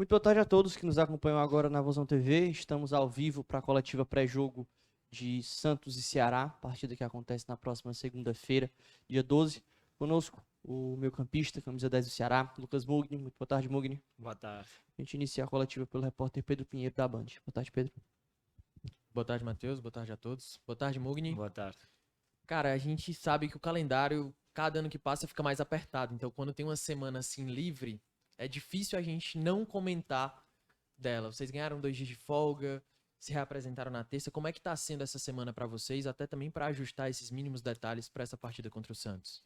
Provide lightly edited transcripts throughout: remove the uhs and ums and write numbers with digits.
Muito boa tarde a todos que nos acompanham agora na Vozão TV. Estamos ao vivo para a coletiva pré-jogo de Santos e Ceará, partida que acontece na próxima segunda-feira, dia 12. Conosco, o meio-campista, camisa 10 do Ceará, Lucas Mugni. Muito boa tarde, Mugni. Boa tarde. A gente inicia a coletiva pelo repórter Pedro Pinheiro da Band. Boa tarde, Pedro. Boa tarde, Matheus. Boa tarde a todos. Boa tarde, Mugni. Boa tarde. Cara, a gente sabe que o calendário, cada ano que passa, fica mais apertado. Então, quando tem uma semana assim livre, é difícil a gente não comentar dela. Vocês ganharam 2 dias de folga, se reapresentaram na terça. Como é que tá sendo essa semana pra vocês? Até também pra ajustar esses mínimos detalhes pra essa partida contra o Santos.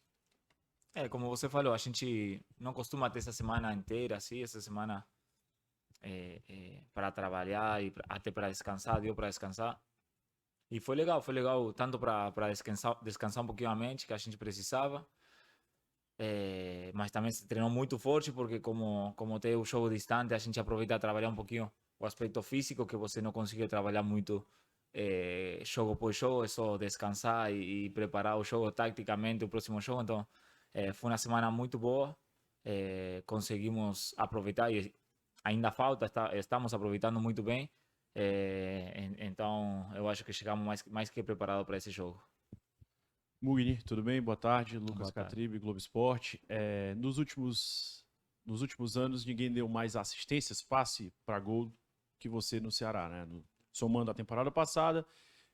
Como você falou, a gente não costuma ter essa semana inteira, assim, essa semana para trabalhar e até para descansar, deu para descansar. E foi legal tanto para descansar um pouquinho a mente, que a gente precisava, mas também se treinou muito forte, porque como tem o jogo distante, a gente aproveita a trabalhar um pouquinho o aspecto físico, que você não consegue trabalhar muito jogo por jogo, é só descansar e preparar o jogo taticamente, o próximo jogo. Então, foi uma semana muito boa, conseguimos aproveitar e ainda falta, estamos aproveitando muito bem. Então, eu acho que chegamos mais que preparados para esse jogo. Mugni, tudo bem? Boa tarde. Lucas Boa tarde. Catribe, Globo Esporte. Nos últimos anos, ninguém deu mais assistências, passe para gol que você no Ceará, né? Somando a temporada passada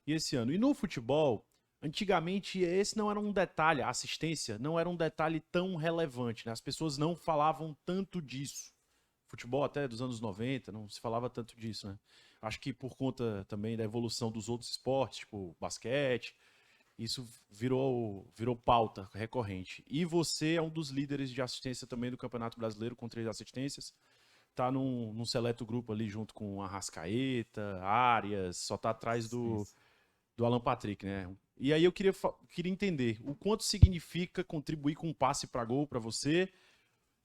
e esse ano. E no futebol, antigamente, esse não era um detalhe, a assistência não era um detalhe tão relevante, né? As pessoas não falavam tanto disso. Futebol até dos anos 90, não se falava tanto disso, né? Acho que por conta também da evolução dos outros esportes, tipo basquete, isso virou pauta recorrente. E você é um dos líderes de assistência também do Campeonato Brasileiro, com 3 assistências. Tá num seleto grupo ali junto com Arrascaeta, Arias, só tá atrás do Alan Patrick, né? E aí eu queria entender o quanto significa contribuir com um passe para gol para você.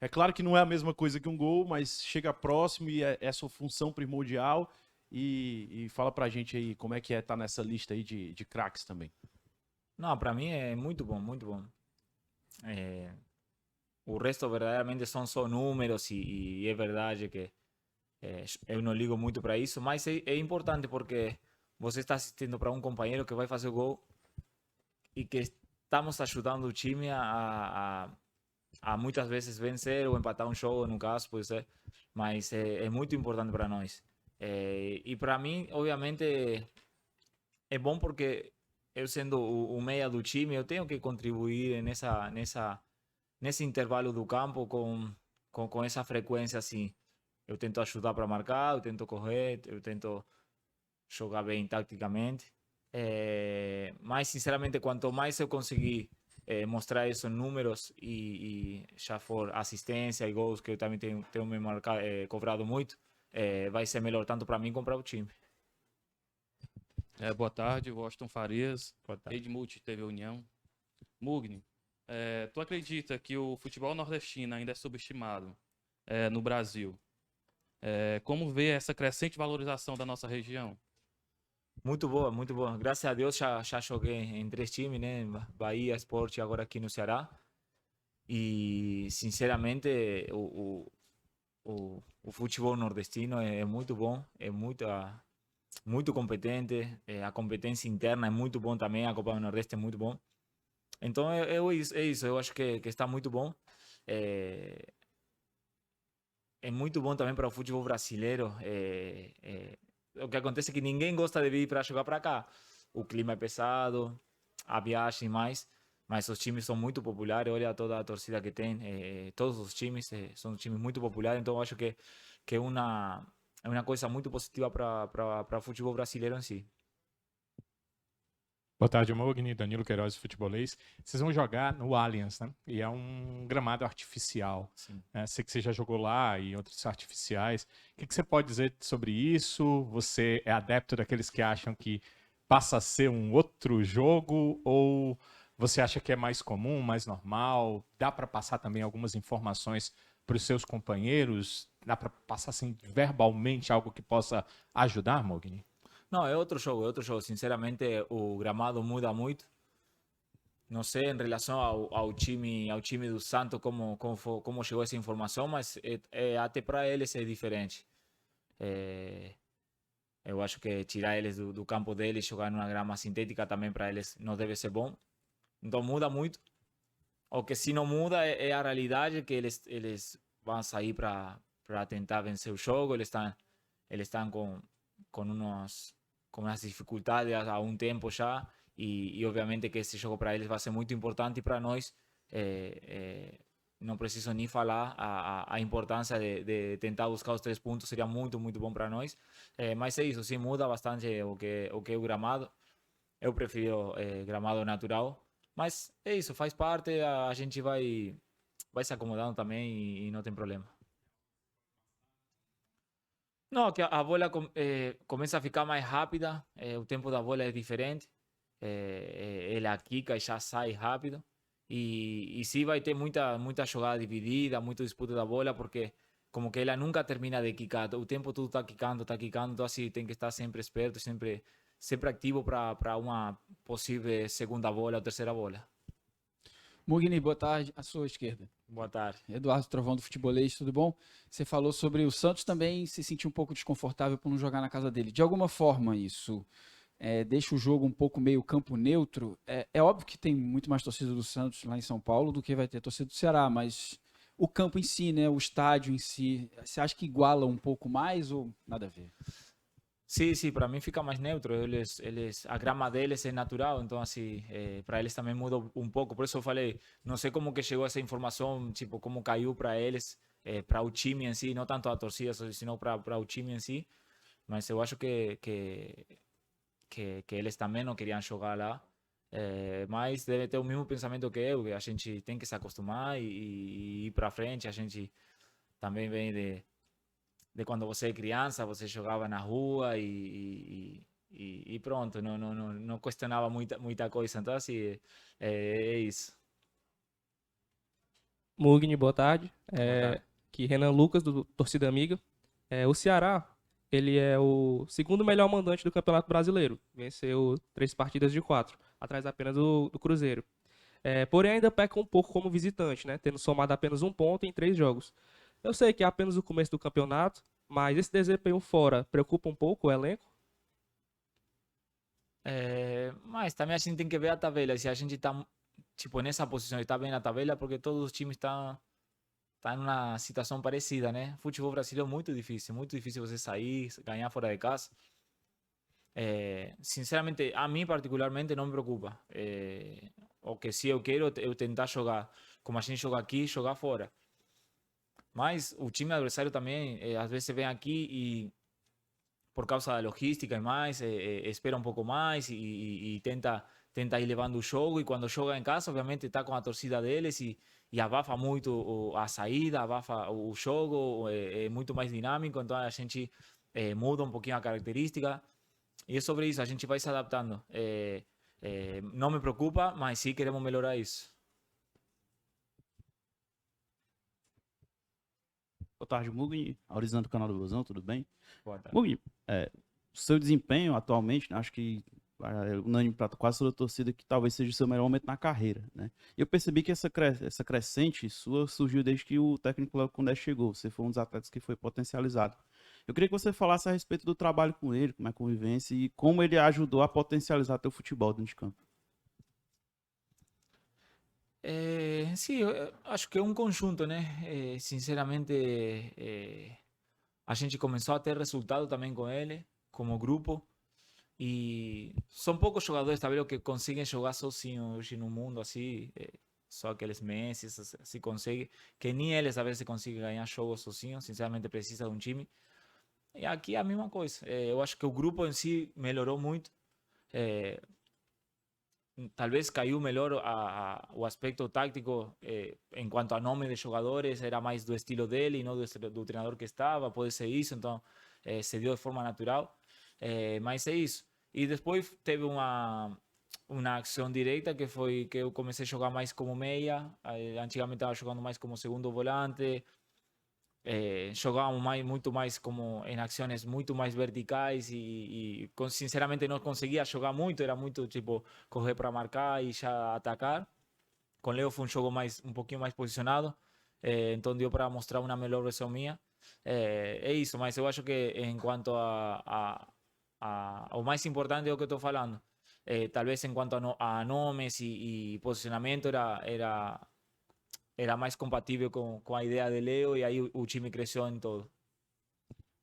É claro que não é a mesma coisa que um gol, mas chega próximo e é sua função primordial. E fala pra gente aí como é que tá nessa lista aí de craques também. Não, para mim é muito bom, muito bom. O resto verdadeiramente são só números e é verdade que eu não ligo muito para isso, mas é importante porque você está assistindo para um companheiro que vai fazer o gol e que estamos ajudando o time a muitas vezes vencer ou empatar um jogo, no caso, pode ser, mas é muito importante para nós. E para mim, obviamente, é bom porque eu sendo o meia do time, eu tenho que contribuir nesse intervalo do campo com essa frequência assim. Eu tento ajudar para marcar, eu tento correr, eu tento jogar bem taticamente. Mas, sinceramente, quanto mais eu conseguir mostrar isso em números e já for assistência e gols, que eu também tenho me cobrado muito, vai ser melhor tanto para mim como para o time. Boa tarde, Washington Farias. Boa tarde. Edmulti TV União. Mugni, tu acredita que o futebol nordestino ainda é subestimado no Brasil? Como vê essa crescente valorização da nossa região? Muito boa, muito boa. Graças a Deus já joguei em 3 times, né? Bahia, Sport e agora aqui no Ceará. E, sinceramente, o futebol nordestino é muito bom, é muito competente. A competência interna é muito bom também, a Copa do Nordeste é muito bom. Então é isso, eu acho que está muito bom. É muito bom também para o futebol brasileiro. O que acontece é que ninguém gosta de vir para jogar para cá. O clima é pesado, a viagem mais, mas os times são muito populares. Olha toda a torcida que tem, todos os times são times muito populares. Então eu acho que é uma coisa muito positiva para o futebol brasileiro em si. Boa tarde, Mogni, Danilo Queiroz, futebolês. Vocês vão jogar no Allianz, né? E é um gramado artificial. Sim. Sei que você já jogou lá e outros artificiais. O que você pode dizer sobre isso? Você é adepto daqueles que acham que passa a ser um outro jogo? Ou você acha que é mais comum, mais normal? Dá para passar também algumas informações para os seus companheiros? Dá para passar assim, verbalmente algo que possa ajudar, Mogni? Não, é outro jogo. Sinceramente, o gramado muda muito. não sei em relação ao time do Santos como chegou essa informação, mas até para eles é diferente. Eu acho que tirar eles do campo deles e jogar numa grama sintética também para eles não deve ser bom. Então muda muito. O que se não muda é a realidade que eles vão sair para tentar vencer o jogo. Eles estão com umas dificuldades há um tempo já. E obviamente que esse jogo para eles vai ser muito importante, e para nós não preciso nem falar a importância de tentar buscar os 3 pontos, seria muito, muito bom para nós. Mas é isso, sim, muda bastante o que é o gramado. Eu prefiro gramado natural, mas é isso, faz parte, a gente vai se acomodando também e não tem problema. Não, que a bola começa a ficar mais rápida, o tempo da bola é diferente. Ela quica e já sai rápido. E sim vai ter muita jogada dividida, muita disputa da bola, porque como que ela nunca termina de quicar. O tempo todo está quicando, então assim tem que estar sempre esperto, sempre ativo para uma possível segunda bola ou terceira bola. Mugni, boa tarde, à sua esquerda. Boa tarde. Eduardo Trovão do Futebolês, tudo bom? Você falou sobre o Santos também se sentir um pouco desconfortável por não jogar na casa dele. De alguma forma isso deixa o jogo um pouco meio campo neutro. É óbvio que tem muito mais torcida do Santos lá em São Paulo do que vai ter torcida do Ceará, mas o campo em si, né, o estádio em si, você acha que iguala um pouco mais ou nada a ver? Sim, para mim fica mais neutro. A grama deles é natural, então assim, para eles também muda um pouco. Por isso eu falei, não sei como que chegou essa informação, tipo, como caiu para eles, para o time em si, não tanto a torcida, sino para o time em si. Mas eu acho que eles também não queriam jogar lá. Mas deve ter o mesmo pensamento que eu, que a gente tem que se acostumar e ir para frente. A gente também vem de quando você é criança, você jogava na rua e pronto, não questionava muita coisa. Então, assim, é isso. Mugni, boa tarde. Boa tarde. Aqui Renan Lucas, do Torcida Amiga. O Ceará, ele é o segundo melhor mandante do Campeonato Brasileiro. Venceu 3 partidas de 4, atrás apenas do Cruzeiro. Porém, ainda peca um pouco como visitante, né? Tendo somado apenas 1 ponto em 3 jogos. Eu sei que é apenas o começo do campeonato, mas esse desempenho fora preocupa um pouco o elenco? Mas também a gente tem que ver a tabela. Se a gente está tipo, nessa posição e está bem na tabela, porque todos os times estão em uma situação parecida, né? Futebol brasileiro é muito difícil você sair, ganhar fora de casa. Sinceramente, a mim particularmente não me preocupa. O que sim eu quero é eu tentar jogar como a gente joga aqui, jogar fora. Mas o time adversário também, às vezes vem aqui e por causa da logística e mais, espera um pouco mais e tenta ir levando o jogo. E quando joga em casa, obviamente está com a torcida deles e abafa muito a saída, abafa o jogo, é muito mais dinâmico. Então a gente muda um pouquinho a característica. E é sobre isso, a gente vai se adaptando. Não me preocupa, mas sim queremos melhorar isso. Boa tarde, Mugni. Aurizano do canal do Busão, tudo bem? Boa tarde. Mugni, o seu desempenho atualmente, né, acho que é unânime para quase toda a torcida que talvez seja o seu melhor momento na carreira, né? Eu percebi que essa crescente sua surgiu desde que o técnico Léo Condé chegou. Você foi um dos atletas que foi potencializado. Eu queria que você falasse a respeito do trabalho com ele, como é a convivência e como ele ajudou a potencializar teu futebol dentro de campo. Sim, eu acho que é um conjunto, né? Sinceramente, a gente começou a ter resultado também com ele, como grupo. E são poucos jogadores, talvez, que conseguem jogar sozinhos hoje no mundo, assim. Só aqueles Messi, se consegue. Que nem eles, a vezes, conseguem ganhar jogos sozinhos. Sinceramente, precisa de um time. E aqui é a mesma coisa. Eu acho que o grupo em si melhorou muito. Talvez caiu melhor o aspecto táctico em quanto a nome de jogadores, era mais do estilo dele e não do treinador que estava, pode ser isso, então se deu de forma natural, mas é isso. E depois teve uma ação direta que foi que eu comecei a jogar mais como meia, antigamente estava jogando mais como segundo volante, jogávamos muito mais como em ações muito mais verticais sinceramente não conseguia jogar muito, era muito tipo correr para marcar e já atacar. Com Leo foi um jogo um pouquinho mais posicionado, então deu para mostrar uma melhor versão minha. É isso, mas eu acho que em quanto o mais importante é o que eu estou falando. Talvez em quanto a nomes e posicionamento era mais compatível com a ideia de Leo e aí o time cresceu em todo.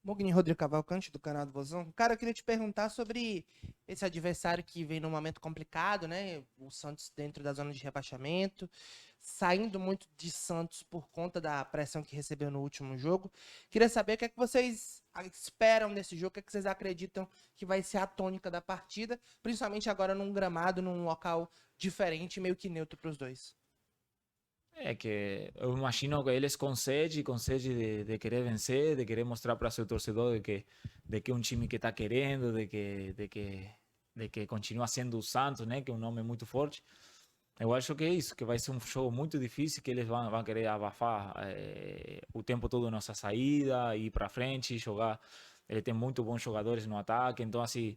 Mogni Rodrigo Cavalcante, do canal do Vozão. Cara, eu queria te perguntar sobre esse adversário que vem num momento complicado, né? O Santos dentro da zona de rebaixamento, saindo muito de Santos por conta da pressão que recebeu no último jogo. Queria saber o que é que vocês esperam desse jogo, o que é que vocês acreditam que vai ser a tônica da partida, principalmente agora num gramado, num local diferente, meio que neutro para os dois. É que eu imagino que eles com sede de querer vencer, de querer mostrar para seu torcedor de que é um time que está querendo, de que continua sendo o Santos, né? Que é um nome muito forte. Eu acho que é isso, que vai ser um jogo muito difícil, que eles vão querer abafar o tempo todo nossa saída, ir para frente, jogar. Ele tem muito bons jogadores no ataque, então assim,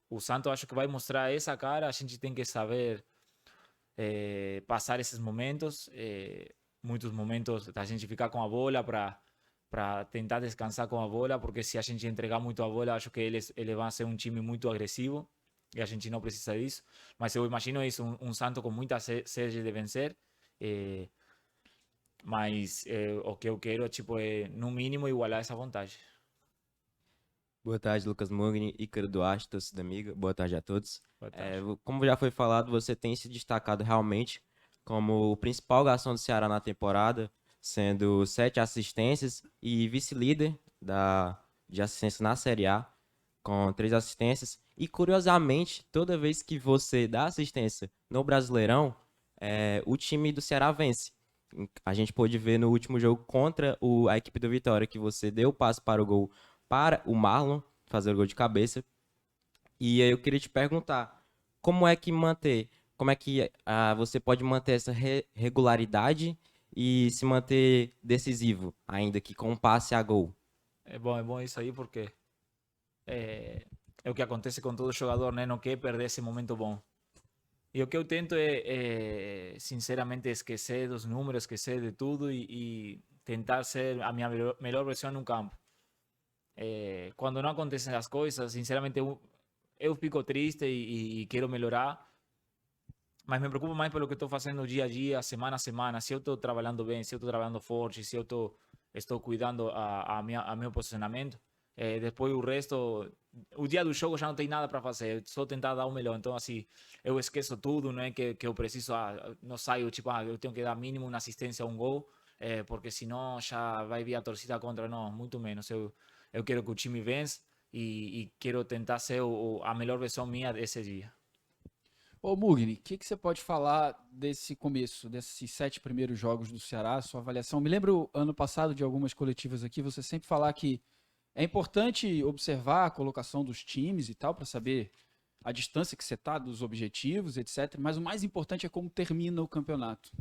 o Santos acho que vai mostrar essa cara, a gente tem que saber passar esses momentos, muitos momentos da gente ficar com a bola para tentar descansar com a bola, porque se a gente entregar muito a bola, acho que eles vão ser um time muito agressivo e a gente não precisa disso. Mas eu imagino isso, um Santos com muita sede de vencer, mas o que eu quero tipo, é, no mínimo, igualar essa vantagem. Boa tarde, Lucas Mogni, Ícaro Duarte, torcida amiga. Boa tarde a todos. Boa tarde. Como já foi falado, você tem se destacado realmente como o principal garçom do Ceará na temporada, sendo 7 assistências e vice-líder de assistência na Série A, com 3 assistências. E, curiosamente, toda vez que você dá assistência no Brasileirão, o time do Ceará vence. A gente pôde ver no último jogo contra a equipe do Vitória, que você deu o passe para o gol para o Marlon fazer o gol de cabeça. E aí eu queria te perguntar, como é que você pode manter essa regularidade e se manter decisivo, ainda que com passe a gol? É bom isso aí, porque é o que acontece com todo jogador, né? Não quer perder esse momento bom. E o que eu tento sinceramente, esquecer dos números, esquecer de tudo e tentar ser a minha melhor versão no campo. Quando não acontecem as coisas, sinceramente, eu fico triste e quero melhorar, mas me preocupo mais pelo que estou fazendo dia a dia, semana a semana. Se eu estou trabalhando bem, se eu estou trabalhando forte, se eu estou cuidando a meu posicionamento, depois o resto, o dia do jogo já não tem nada para fazer, só tentar dar o melhor. Então, assim, eu esqueço tudo, não é que eu preciso, não saio, tipo, eu tenho que dar mínimo uma assistência a um gol, porque senão já vai vir a torcida contra nós, muito menos. Eu quero que o time vença e quero tentar ser a melhor versão minha desse dia. Ô Mugni, o que você pode falar desse começo, desses 7 primeiros jogos do Ceará, sua avaliação? Me lembro ano passado de algumas coletivas aqui, você sempre falar que é importante observar a colocação dos times e tal, para saber a distância que você está dos objetivos, etc. Mas o mais importante é como termina o campeonato.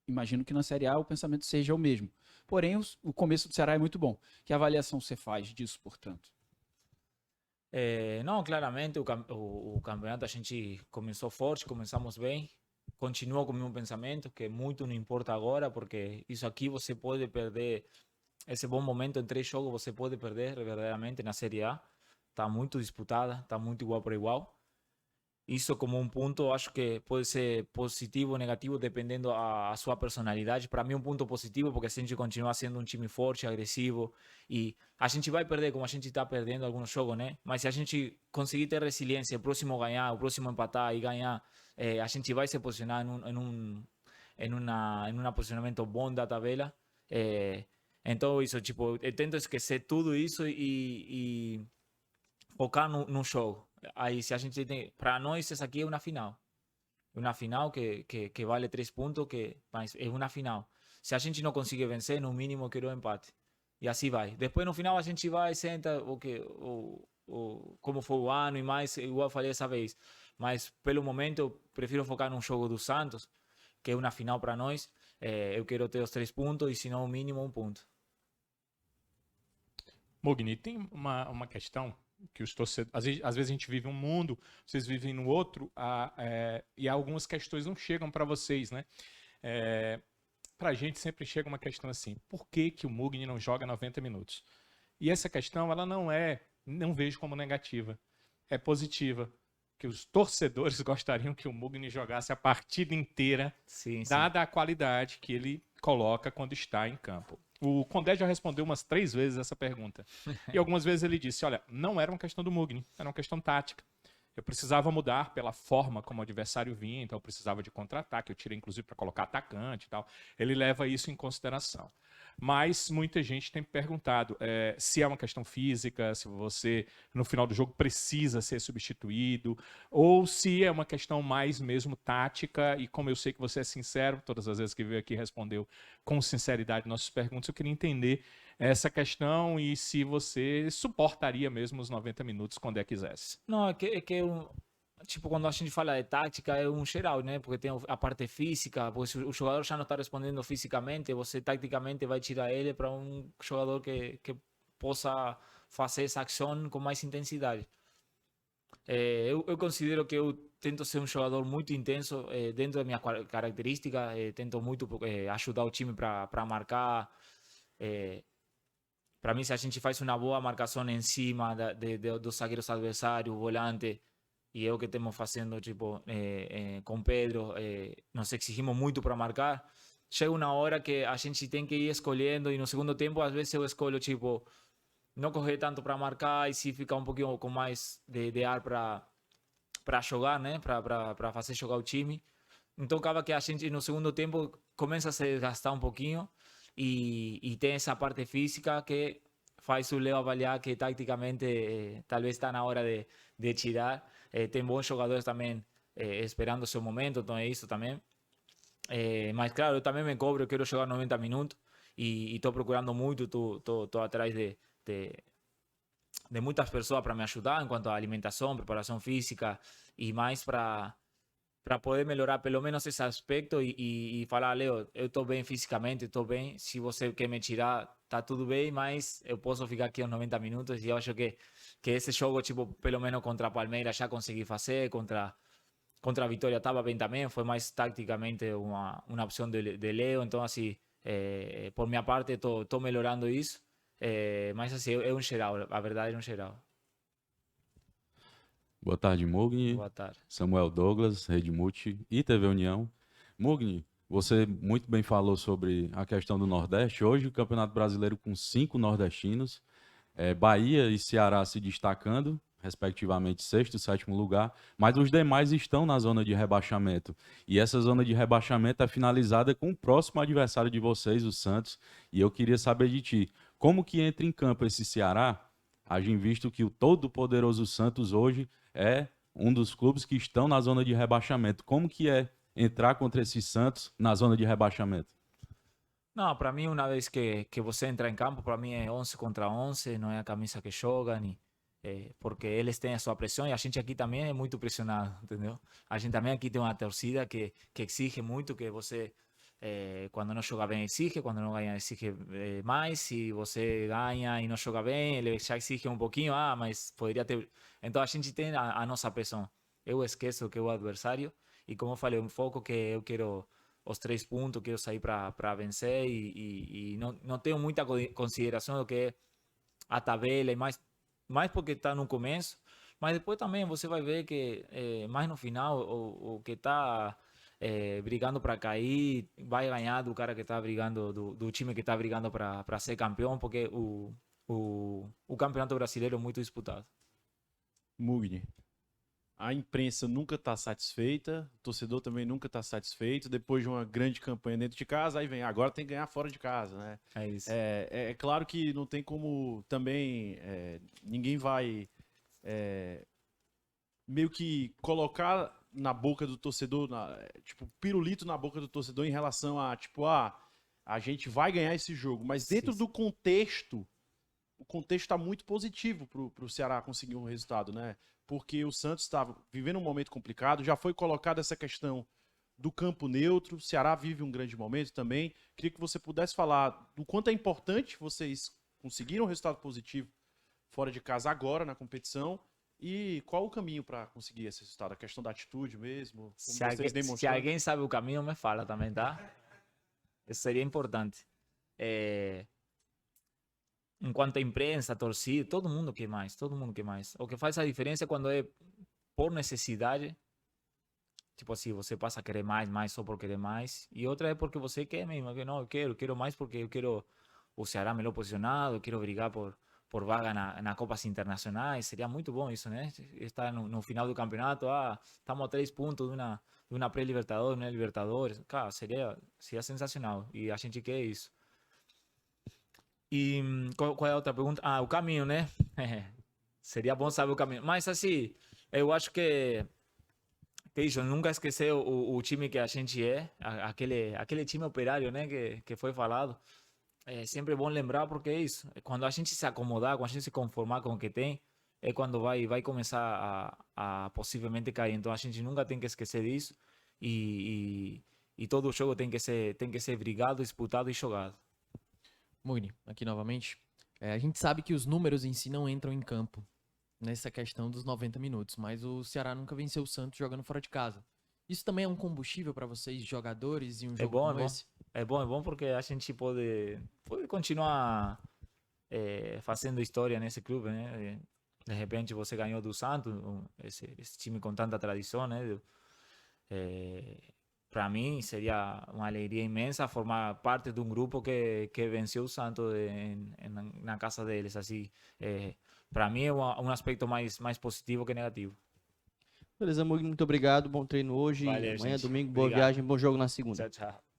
Imagino que na Série A o pensamento seja o mesmo. Porém, o começo do Ceará é muito bom. Que avaliação você faz disso, portanto? Não, claramente o campeonato a gente começou forte, começamos bem. Continuo com o mesmo pensamento, que muito não importa agora, porque isso aqui você pode perder, esse bom momento em 3 jogos você pode perder verdadeiramente na Série A. Está muito disputada, está muito igual para igual. Isso como um ponto, acho que pode ser positivo ou negativo, dependendo a sua personalidade. Para mim, um ponto positivo, porque a gente continua sendo um time forte, agressivo, e a gente vai perder, como a gente está perdendo alguns jogos, né? Mas se a gente conseguir ter resiliência, o próximo ganhar, o próximo empatar e ganhar, a gente vai se posicionar em um posicionamento bom da tabela. Então, isso, tipo, eu tento esquecer tudo isso e focar no jogo. Aí, se a gente tem. Para nós, essa aqui é uma final. É uma final que vale 3 pontos, mas é uma final. Se a gente não conseguir vencer, no mínimo, eu quero o empate. E assim vai. Depois, no final, a gente vai, senta como foi o ano e mais, igual eu falei essa vez. Mas, pelo momento, eu prefiro focar no jogo do Santos, que é uma final para nós. eu quero ter os 3 pontos e se não, o mínimo 1 ponto. Mogni, tem uma questão que os torcedores... Às vezes a gente vive um mundo, vocês vivem no outro, e algumas questões não chegam para vocês, né? Pra gente sempre chega uma questão assim, por que que o Mogni não joga 90 minutos? E essa questão, ela não vejo como negativa, é positiva, que os torcedores gostariam que o Mogni jogasse a partida inteira, Sim, sim. dada a qualidade que ele coloca quando está em campo. O Condé já respondeu umas 3 vezes essa pergunta. E algumas vezes ele disse, olha, não era uma questão do Mogni, era uma questão tática. Eu precisava mudar pela forma como o adversário vinha, então eu precisava de contra-ataque. Eu tirei, inclusive, para colocar atacante e tal. Ele leva isso em consideração. Mas muita gente tem perguntado se é uma questão física, se você, no final do jogo, precisa ser substituído, ou se é uma questão mais mesmo tática. E como eu sei que você é sincero, todas as vezes que veio aqui respondeu com sinceridade nossas perguntas, eu queria entender essa questão e se você suportaria mesmo os 90 minutos quando quisesse. Não, tipo, quando a gente fala de tática, é um geral, né? Porque tem a parte física, porque se o jogador já não está respondendo fisicamente, você taticamente vai tirar ele para um jogador que possa fazer essa ação com mais intensidade. Eu considero que eu tento ser um jogador muito intenso dentro da minha característica, tento muito ajudar o time para marcar. Para mim, se a gente faz uma boa marcação em cima dos zagueiros adversários, volante, e é o que estamos fazendo tipo, com Pedro, nos exigimos muito para marcar. Chega uma hora que a gente tem que ir escolhendo, e no segundo tempo, às vezes eu escolho tipo, não correr tanto para marcar e se ficar um pouquinho com mais de ar para jogar, né? Para fazer jogar o time. Então, acaba que a gente no segundo tempo começa a se desgastar um pouquinho e tem essa parte física que faz o Leo avaliar que taticamente talvez está na hora de tirar. Tem bons jogadores também esperando o seu momento, então é isso também. Mas claro, eu também me cobro, eu quero jogar 90 minutos e estou procurando muito, estou atrás de muitas pessoas para me ajudar enquanto a alimentação, preparação física e mais para poder melhorar pelo menos esse aspecto e falar, Leo, eu estou bem fisicamente, estou bem, se você quer me tirar, tá tudo bem, mas eu posso ficar aqui uns 90 minutos e eu acho que esse jogo, tipo, pelo menos contra a Palmeiras já consegui fazer, contra a Vitória estava bem também, foi mais taticamente uma opção de Leo, então assim, por minha parte estou melhorando isso, mas assim, é um geral, a verdade é um geral. Boa tarde, Mogni. Boa tarde. Samuel Douglas, Rede Multi e TV União. Mogni, você muito bem falou sobre a questão do Nordeste. Hoje o Campeonato Brasileiro com 5 nordestinos, Bahia e Ceará se destacando, respectivamente 6º e 7º lugar, mas os demais estão na zona de rebaixamento. E essa zona de rebaixamento é finalizada com o próximo adversário de vocês, o Santos. E eu queria saber de ti, como que entra em campo esse Ceará, haja visto que o todo-poderoso Santos hoje é um dos clubes que estão na zona de rebaixamento. Como que é entrar contra esse Santos na zona de rebaixamento? Não, para mim, uma vez que você entra em campo, para mim é 11 contra 11, não é a camisa que joga, porque eles têm a sua pressão e a gente aqui também é muito pressionado, entendeu? A gente também aqui tem uma torcida que exige muito, que você, quando não joga bem, exige, quando não ganha, exige mais, se você ganha e não joga bem, ele já exige um pouquinho, mas poderia ter... Então a gente tem a nossa pressão. Eu esqueço que é o adversário e, como eu falei, um foco que eu quero os 3 pontos, quero sair para vencer e não tenho muita consideração do que é a tabela, e mais porque está no começo, mas depois também você vai ver que mais no final o que está brigando para cair vai ganhar do cara que está brigando, do time que está brigando para ser campeão, porque o campeonato brasileiro é muito disputado. Mogni, a imprensa nunca está satisfeita, o torcedor também nunca está satisfeito. Depois de uma grande campanha dentro de casa, aí vem, agora tem que ganhar fora de casa, né? É isso. É claro que não tem como também, ninguém vai meio que colocar na boca do torcedor, tipo, pirulito na boca do torcedor em relação a, tipo, a gente vai ganhar esse jogo. Mas dentro do contexto, o contexto está muito positivo para o Ceará conseguir um resultado, né? Porque o Santos estava vivendo um momento complicado, já foi colocada essa questão do campo neutro. O Ceará vive um grande momento também. Queria que você pudesse falar do quanto é importante vocês conseguiram um resultado positivo fora de casa agora na competição e qual o caminho para conseguir esse resultado? A questão da atitude mesmo? Como Se vocês alguém, se demonstraram? alguém sabe o caminho, me fala também, tá? Isso seria importante. Enquanto a imprensa, a torcida, todo mundo quer mais, todo mundo quer mais. O que faz a diferença é quando é por necessidade, tipo assim, você passa a querer mais só por querer mais. E outra é porque você quer mesmo, que não, eu quero mais porque eu quero o Ceará melhor posicionado, eu quero brigar por vaga na Copas Internacionais. Seria muito bom isso, né? Estar no final do campeonato, estamos a 3 pontos de uma pré-Libertadores, né? Libertadores. Cara, seria sensacional. E a gente quer isso. E qual é a outra pergunta? O caminho, né? Seria bom saber o caminho. Mas assim, eu acho que isso, nunca esquecer o time que a gente é, aquele time operário, né? Que foi falado. É sempre bom lembrar porque é isso. Quando a gente se acomodar, quando a gente se conformar com o que tem, é quando vai começar a possivelmente cair. Então a gente nunca tem que esquecer disso e todo jogo tem que ser brigado, disputado e jogado. Mugni, aqui novamente. A gente sabe que os números em si não entram em campo nessa questão dos 90 minutos, mas o Ceará nunca venceu o Santos jogando fora de casa. Isso também é um combustível para vocês, jogadores, e um jogo como esse? É bom porque a gente pode continuar fazendo história nesse clube, né? De repente você ganhou do Santos, esse time com tanta tradição, né? Para mim seria uma alegria imensa formar parte de um grupo que venceu o Santos na casa deles. Assim, para mim é um aspecto mais positivo que negativo. Beleza, Mugni, muito obrigado. Bom treino hoje. Valeu, Amanhã, gente. domingo, boa Obrigado. viagem, bom jogo na segunda. Tchau, tchau.